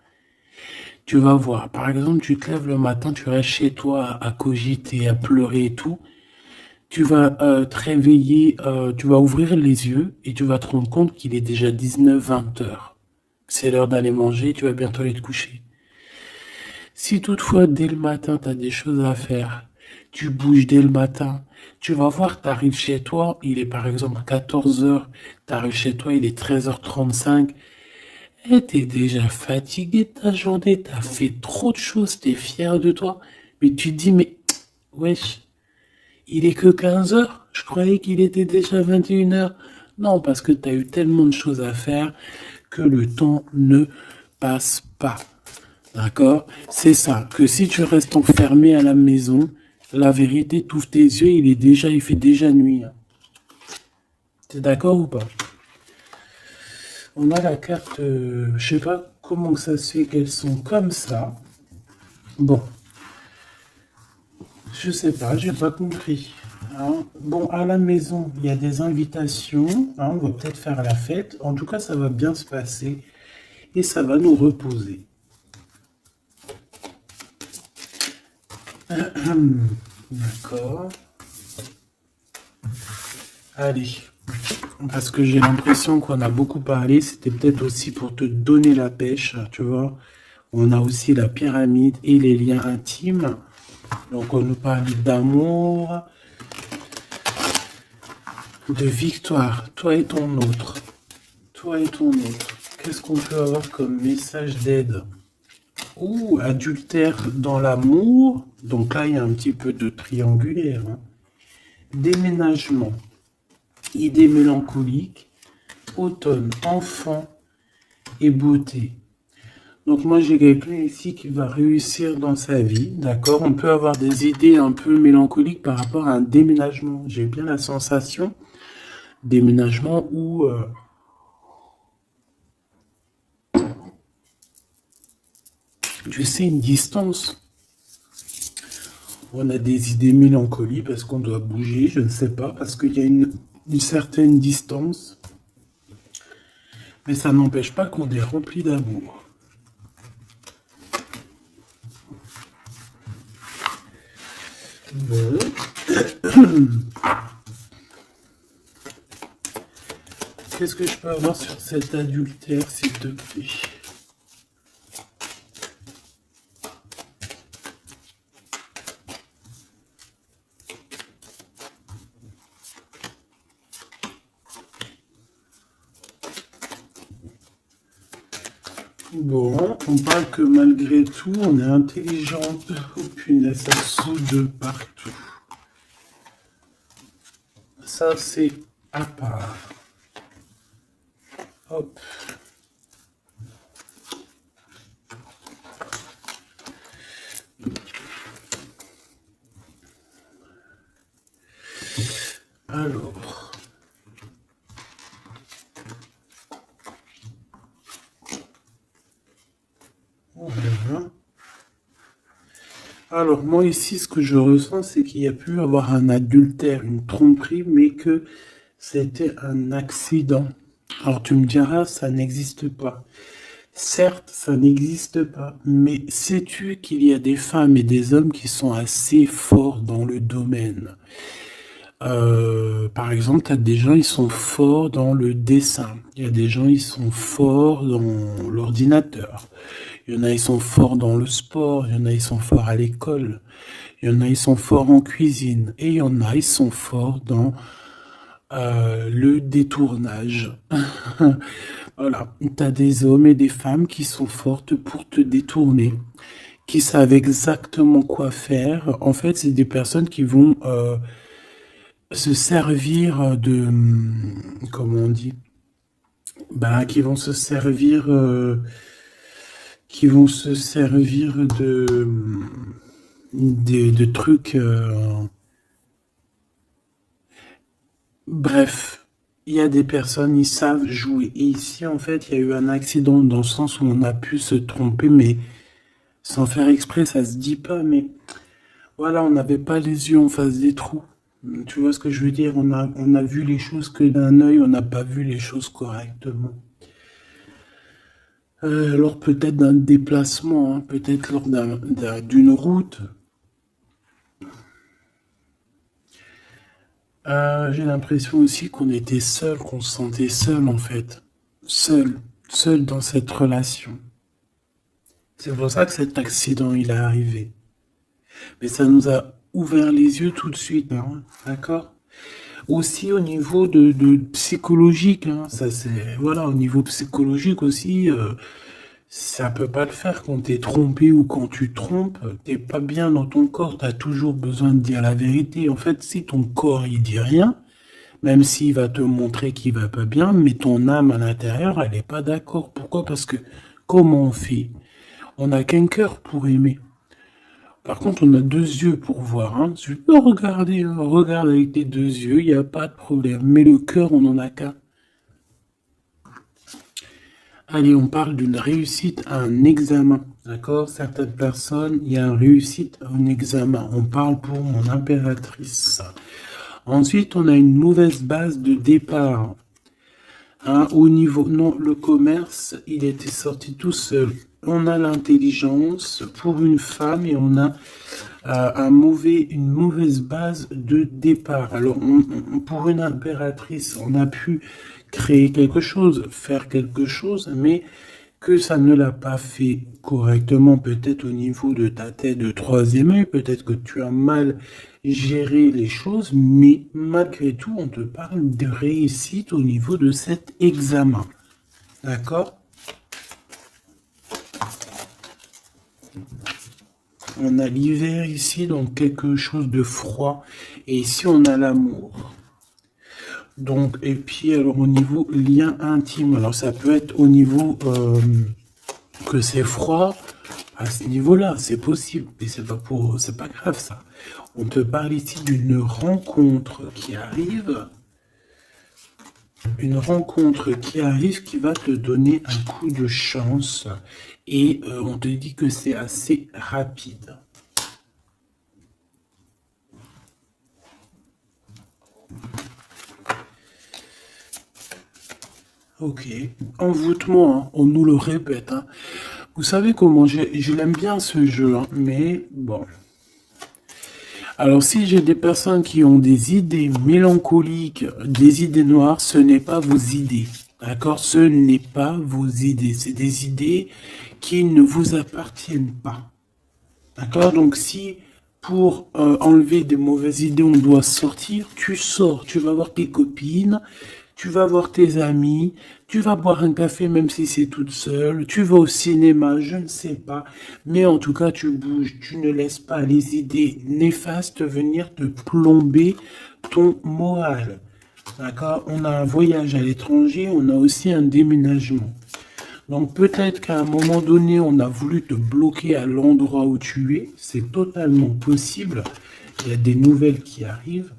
Tu vas voir, par exemple, tu te lèves le matin, tu restes chez toi à cogiter, à pleurer et tout. Tu vas te réveiller, tu vas ouvrir les yeux et tu vas te rendre compte qu'il est déjà 19-20 heures. C'est l'heure d'aller manger, tu vas bientôt aller te coucher. Si toutefois, dès le matin, tu as des choses à faire, tu bouges dès le matin, tu vas voir, tu arrives chez toi, il est par exemple 14 heures, tu arrives chez toi, il est 13h35, et tu es déjà fatigué de ta journée, tu as fait trop de choses, tu es fier de toi, mais tu te dis, mais wesh, il est que 15 heures, je croyais qu'il était déjà 21 heures. Non, parce que tu as eu tellement de choses à faire que le temps ne passe pas. D'accord? C'est ça, que si tu restes enfermé à la maison, la vérité, t'ouvres tes yeux, il fait déjà nuit. T'es d'accord ou pas? On a la carte, je sais pas comment ça se fait qu'elles sont comme ça. Bon. Je sais pas, j'ai pas compris. Hein. Bon, à la maison, il y a des invitations. Hein, on va peut-être faire la fête. En tout cas, ça va bien se passer. Et ça va nous reposer. D'accord. Allez. Parce que j'ai l'impression qu'on a beaucoup parlé. C'était peut-être aussi pour te donner la pêche, tu vois. On a aussi la pyramide et les liens intimes. Donc on nous parle d'amour, de victoire, toi et ton autre. Toi et ton autre. Qu'est-ce qu'on peut avoir comme message d'aide? Ouh, adultère dans l'amour. Donc là, il y a un petit peu de triangulaire. Hein. Déménagement. Idée mélancolique. Automne, enfant et beauté. Donc moi, j'ai quelqu'un ici qui va réussir dans sa vie, d'accord? On peut avoir des idées un peu mélancoliques par rapport à un déménagement. J'ai bien la sensation déménagement ou tu sais, une distance. On a des idées mélancoliques parce qu'on doit bouger, je ne sais pas, parce qu'il y a une certaine distance. Mais ça n'empêche pas qu'on est rempli d'amour. Bon. Qu'est-ce que je peux avoir sur cet adultère, s'il te plaît? Bon, on parle que malgré tout, on est intelligente. Oh punaise, ça saute de partout. Ça, c'est à part. Hop. Alors. Voilà. Alors, moi ici, ce que je ressens, c'est qu'il y a pu avoir un adultère, une tromperie, mais que c'était un accident. Alors, tu me diras, ça n'existe pas. Certes, ça n'existe pas, mais sais-tu qu'il y a des femmes et des hommes qui sont assez forts dans le domaine? Par exemple, tu as des gens, ils sont forts dans le dessin. Il y a des gens, ils sont forts dans l'ordinateur. Il y en a, ils sont forts dans le sport. Il y en a, ils sont forts à l'école. Il y en a, ils sont forts en cuisine. Et il y en a, ils sont forts dans le détournage. Voilà. Tu as des hommes et des femmes qui sont fortes pour te détourner, qui savent exactement quoi faire. En fait, c'est des personnes qui vont se servir de... Comment on dit? Ben, qui vont se servir... qui vont se servir de trucs... Bref, il y a des personnes, ils savent jouer. Et ici, en fait, il y a eu un accident dans le sens où on a pu se tromper, mais sans faire exprès, ça se dit pas, mais voilà, on n'avait pas les yeux en face des trous. Tu vois ce que je veux dire? On a vu les choses que d'un œil, on n'a pas vu les choses correctement. Alors peut-être d'un déplacement, hein, peut-être lors d'une route. J'ai l'impression aussi qu'on était seul, qu'on se sentait seul en fait. Seul dans cette relation. C'est pour ça que cet accident il est arrivé. Mais ça nous a ouvert les yeux tout de suite, hein, d'accord? Aussi au niveau de psychologique, hein, ça c'est voilà, au niveau psychologique aussi, ça peut pas le faire quand t'es trompé ou quand tu trompes, t'es pas bien dans ton corps, t'as toujours besoin de dire la vérité. En fait, si ton corps il dit rien, même s'il va te montrer qu'il va pas bien, mais ton âme à l'intérieur, elle est pas d'accord. Pourquoi? Parce que comment on fait? On n'a qu'un cœur pour aimer. Par contre, on a deux yeux pour voir. Hein. Tu peux regarder, hein, regarde avec tes deux yeux, il n'y a pas de problème. Mais le cœur, on n'en a qu'un. Allez, on parle d'une réussite à un examen. D'accord? Certaines personnes, il y a une réussite à un examen. On parle pour mon impératrice. Ensuite, on a une mauvaise base de départ. Hein, au niveau, non, le commerce, il était sorti tout seul. On a l'intelligence pour une femme et on a une mauvaise base de départ. Alors, pour une impératrice, on a pu créer quelque chose, faire quelque chose, mais que ça ne l'a pas fait correctement, peut-être au niveau de ta tête de troisième œil, peut-être que tu as mal géré les choses, mais malgré tout, on te parle de réussite au niveau de cet examen. D'accord? On a l'hiver ici, donc quelque chose de froid, et ici on a l'amour. Donc, et puis alors au niveau lien intime, alors ça peut être au niveau que c'est froid, à ce niveau-là, c'est possible, mais c'est pas grave ça. On te parle ici d'une rencontre qui arrive. une rencontre qui arrive qui va te donner un coup de chance et on te dit que c'est assez rapide. Ok, envoûtement, hein, on nous le répète. Hein. Vous savez comment je l'aime bien ce jeu, hein, mais bon. Alors si j'ai des personnes qui ont des idées mélancoliques, des idées noires, ce n'est pas vos idées. D'accord? Ce n'est pas vos idées. C'est des idées qui ne vous appartiennent pas. D'accord? Donc si pour enlever des mauvaises idées, on doit sortir, tu sors, tu vas voir tes copines, tu vas voir tes amis, tu vas boire un café même si c'est toute seule, tu vas au cinéma, je ne sais pas, mais en tout cas tu bouges, tu ne laisses pas les idées néfastes venir te plomber ton moral. D'accord? On a un voyage à l'étranger, on a aussi un déménagement. Donc peut-être qu'à un moment donné, on a voulu te bloquer à l'endroit où tu es. C'est totalement possible. Il y a des nouvelles qui arrivent,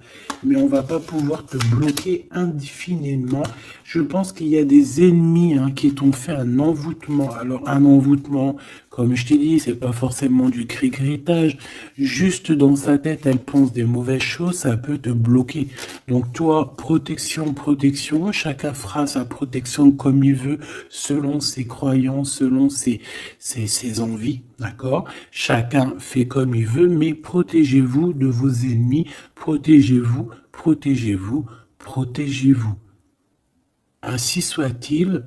mais on va pas pouvoir te bloquer indéfiniment. Je pense qu'il y a des ennemis hein, qui t'ont fait un envoûtement. Alors un envoûtement, comme je t'ai dit, c'est pas forcément du cri-gritage. Juste dans sa tête, elle pense des mauvaises choses, ça peut te bloquer. Donc toi, protection, protection. Chacun fera sa protection comme il veut, selon ses croyances, selon ses envies. D'accord? Chacun fait comme il veut, mais protégez-vous de vos ennemis, protégez-vous, protégez-vous, protégez-vous. Ainsi soit-il.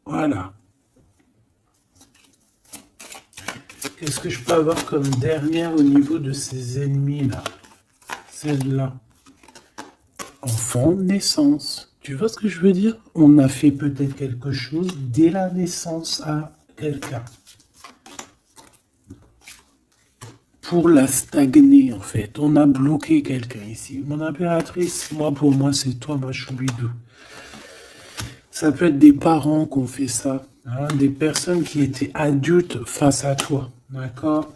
Voilà. Qu'est-ce que je peux avoir comme dernière au niveau de ces ennemis-là? Celle-là. Enfant, naissance. Tu vois ce que je veux dire? On a fait peut-être quelque chose dès la naissance à quelqu'un. Pour la stagner, en fait. On a bloqué quelqu'un ici. Mon impératrice, pour moi, c'est toi, ma choubidou. Ça peut être des parents qui ont fait ça. Hein, des personnes qui étaient adultes face à toi. D'accord?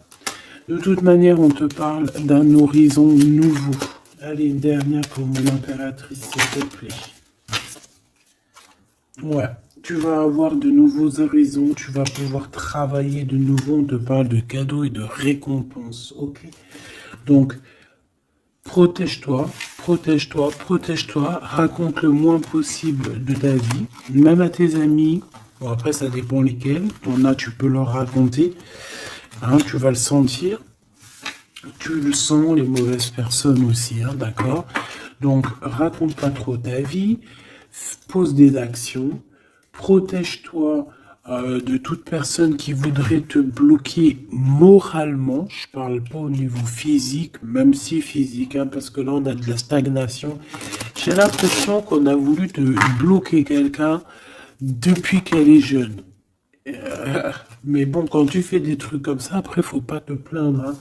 De toute manière, on te parle d'un horizon nouveau. Allez, une dernière pour mon impératrice, s'il te plaît. Ouais. Tu vas avoir de nouveaux horizons, tu vas pouvoir travailler de nouveau, on te parle de cadeaux et de récompenses, ok? Donc, protège-toi, protège-toi, protège-toi, raconte le moins possible de ta vie, même à tes amis, bon après ça dépend lesquels, t'en as, tu peux leur raconter, hein, tu vas le sentir, tu le sens, les mauvaises personnes aussi, hein, d'accord? Donc, raconte pas trop ta vie, pose des actions, protège-toi de toute personne qui voudrait te bloquer moralement. Je parle pas au niveau physique, même si physique, hein, parce que là on a de la stagnation. J'ai l'impression qu'on a voulu te bloquer quelqu'un depuis qu'elle est jeune. Mais bon, quand tu fais des trucs comme ça, après faut pas te plaindre. Hein.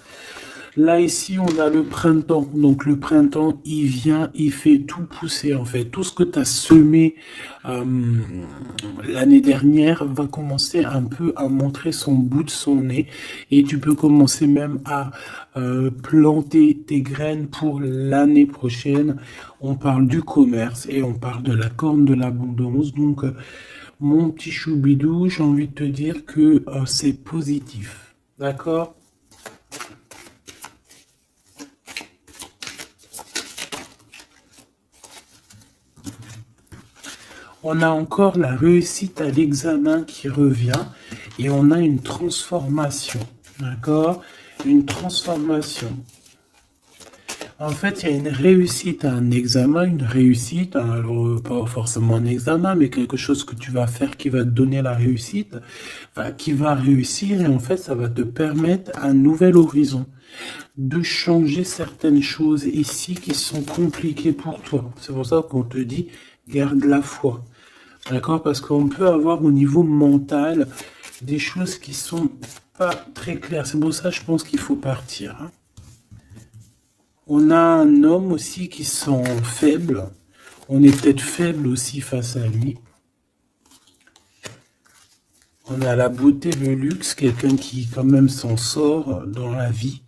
Là, ici, on a le printemps. Donc, le printemps, il vient, il fait tout pousser, en fait. Tout ce que tu as semé l'année dernière va commencer un peu à montrer son bout de son nez. Et tu peux commencer même à planter tes graines pour l'année prochaine. On parle du commerce et on parle de la corne de l'abondance. Donc, mon petit choubidou, j'ai envie de te dire que c'est positif. D'accord ? On a encore la réussite à l'examen qui revient et on a une transformation. D'accord? Une transformation. En fait, il y a une réussite à un examen, une réussite, alors pas forcément un examen, mais quelque chose que tu vas faire qui va te donner la réussite, enfin, qui va réussir et en fait, ça va te permettre un nouvel horizon, de changer certaines choses ici qui sont compliquées pour toi. C'est pour ça qu'on te dit, garde la foi. D'accord? Parce qu'on peut avoir au niveau mental des choses qui sont pas très claires. C'est pour ça, je pense qu'il faut partir. Hein. On a un homme aussi qui sent faible. On est peut-être faible aussi face à lui. On a la beauté, le luxe, quelqu'un qui quand même s'en sort dans la vie.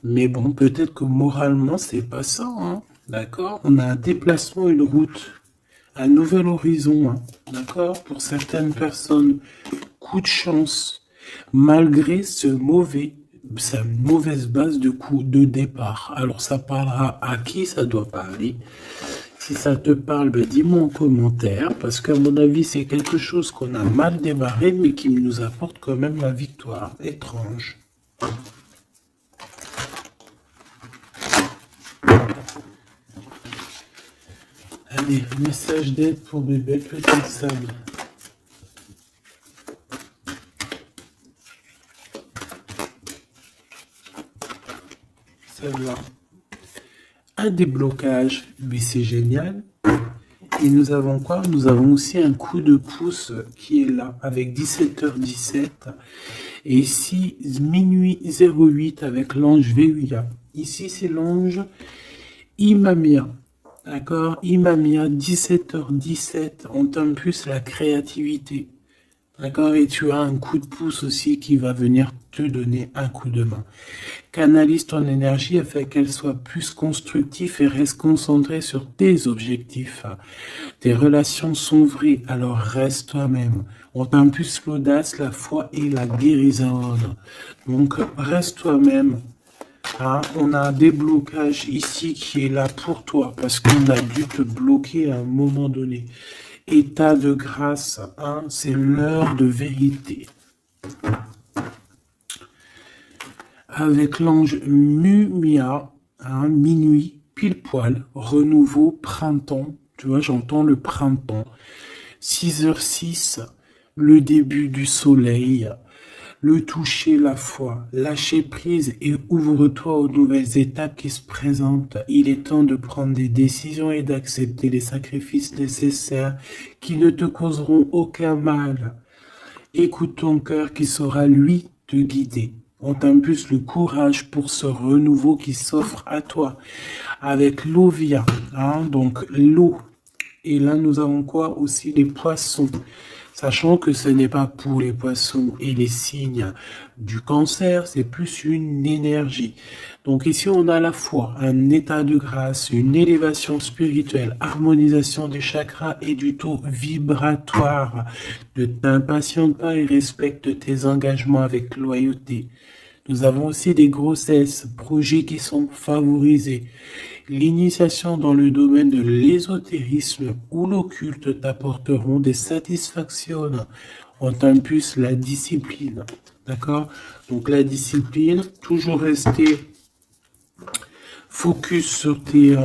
Mais bon, peut-être que moralement, c'est pas ça. Hein. D'accord? On a un déplacement, une route. un nouvel horizon, hein, d'accord? Pour certaines personnes, coup de chance, malgré sa mauvaise base de coup de départ. Alors ça parlera à qui ça doit parler. Si ça te parle, ben, dis-moi en commentaire, parce qu'à mon avis, c'est quelque chose qu'on a mal démarré, mais qui nous apporte quand même la victoire. Étrange. Allez, message d'aide pour mes belles petites sables. Ça va. Un déblocage, mais c'est génial. Et nous avons quoi? Nous avons aussi un coup de pouce qui est là, avec 17h17. Et ici, minuit 08 avec l'ange Véuya. Ici, c'est l'ange Imamia. D'accord? Imamia, 17h17. On t'aime plus la créativité. D'accord? Et tu as un coup de pouce aussi qui va venir te donner un coup de main. Canalise ton énergie afin qu'elle soit plus constructive et reste concentrée sur tes objectifs. Tes relations sont vraies, alors reste toi-même. On t'impulse l'audace, la foi et la guérison. Donc reste toi-même. Hein, on a un déblocage ici qui est là pour toi parce qu'on a dû te bloquer à un moment donné. État de grâce, hein, c'est l'heure de vérité. Avec l'ange Mumia, hein, minuit, pile poil, renouveau, printemps. Tu vois, j'entends le printemps. 6h06, le début du soleil. Le toucher, la foi, lâcher prise et ouvre-toi aux nouvelles étapes qui se présentent. Il est temps de prendre des décisions et d'accepter les sacrifices nécessaires qui ne te causeront aucun mal. Écoute ton cœur qui saura, lui, te guider. On t'impulse le courage pour ce renouveau qui s'offre à toi. Avec l'Ovia, hein, donc l'eau. Et là, nous avons quoi? Aussi les poissons. Sachant que ce n'est pas pour les poissons et les signes du cancer, c'est plus une énergie. Donc ici, on a à la fois un état de grâce, une élévation spirituelle, harmonisation des chakras et du taux vibratoire. Ne t'impatiente pas et respecte tes engagements avec loyauté. Nous avons aussi des grossesses, projets qui sont favorisés. L'initiation dans le domaine de l'ésotérisme ou l'occulte t'apporteront des satisfactions. On t'impulse la discipline. D'accord? Donc la discipline, toujours rester focus sur tes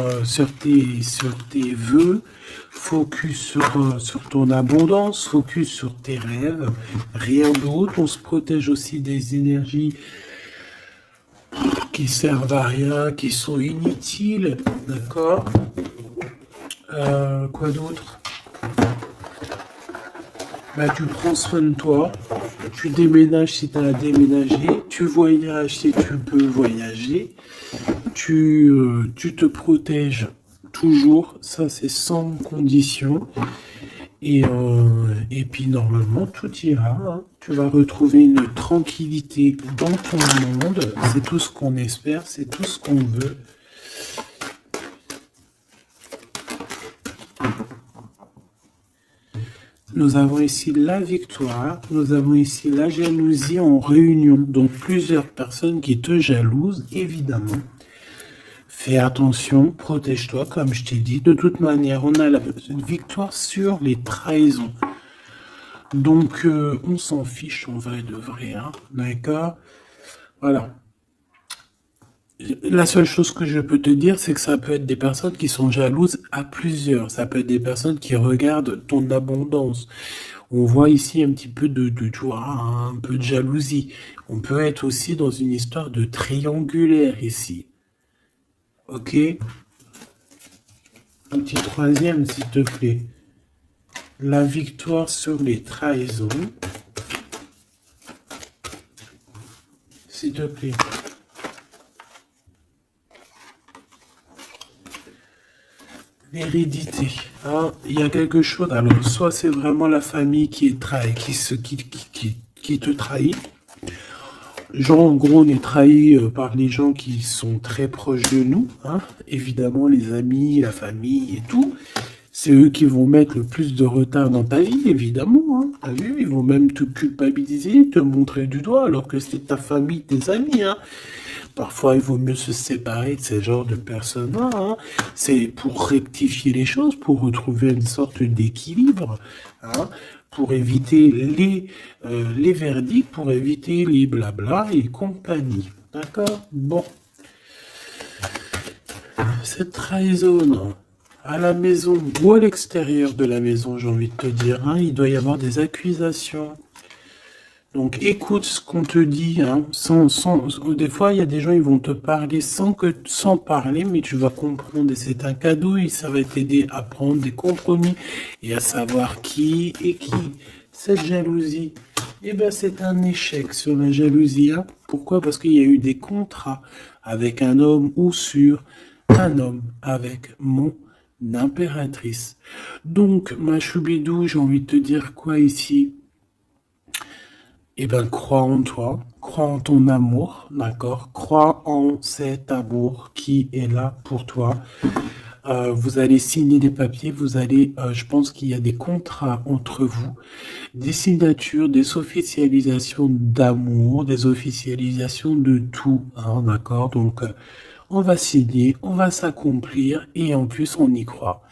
vœux, focus sur ton abondance, focus sur tes rêves, rien d'autre. On se protège aussi des énergies qui servent à rien, qui sont inutiles, d'accord? Quoi d'autre? Bah, tu prends soin de toi, tu déménages si tu as à déménager, tu voyages si tu peux voyager, tu te protèges toujours, ça c'est sans condition. Et puis normalement tout ira, hein. Tu vas retrouver une tranquillité dans ton monde, c'est tout ce qu'on espère, c'est tout ce qu'on veut. Nous avons ici la victoire, nous avons ici la jalousie en réunion, donc plusieurs personnes qui te jalousent, évidemment. Fais attention, protège-toi, comme je t'ai dit. De toute manière, on a la victoire sur les trahisons. Donc, on s'en fiche, on va de vrai, hein, d'accord? Voilà. La seule chose que je peux te dire, c'est que ça peut être des personnes qui sont jalouses à plusieurs. Ça peut être des personnes qui regardent ton abondance. On voit ici un petit peu tu vois, un peu de jalousie. On peut être aussi dans une histoire de triangulaire ici. Ok? Un petit troisième, s'il te plaît. La victoire sur les trahisons. S'il te plaît. L'hérédité. Hein, il y a quelque chose. Alors, soit c'est vraiment la famille qui est qui te trahit. Genre, en gros, on est trahi par les gens qui sont très proches de nous. Hein, évidemment, les amis, la famille et tout. C'est eux qui vont mettre le plus de retard dans ta vie, évidemment. Hein. T'as vu, ils vont même te culpabiliser, te montrer du doigt, alors que c'est ta famille, tes amis. Hein. Parfois, il vaut mieux se séparer de ces genres de personnes-là. Hein. C'est pour rectifier les choses, pour retrouver une sorte d'équilibre, hein, pour éviter les verdicts, pour éviter les blabla et compagnie. D'accord? Bon. Cette trahison à la maison ou à l'extérieur de la maison, j'ai envie de te dire, hein, il doit y avoir des accusations. Donc écoute ce qu'on te dit, hein, des fois il y a des gens ils vont te parler sans parler, mais tu vas comprendre et c'est un cadeau et ça va t'aider à prendre des compromis et à savoir qui est qui. Cette jalousie, eh ben c'est un échec sur la jalousie. Hein. Pourquoi? Parce qu'il y a eu des contrats avec un homme ou sur un homme avec mon impératrice. Donc ma choubidou, j'ai envie de te dire quoi ici? Eh ben, crois en toi, crois en ton amour, d'accord? Crois en cet amour qui est là pour toi. Vous allez signer des papiers, je pense qu'il y a des contrats entre vous, des signatures, des officialisations d'amour, des officialisations de tout, hein, d'accord? Donc, on va signer, on va s'accomplir et en plus, on y croit.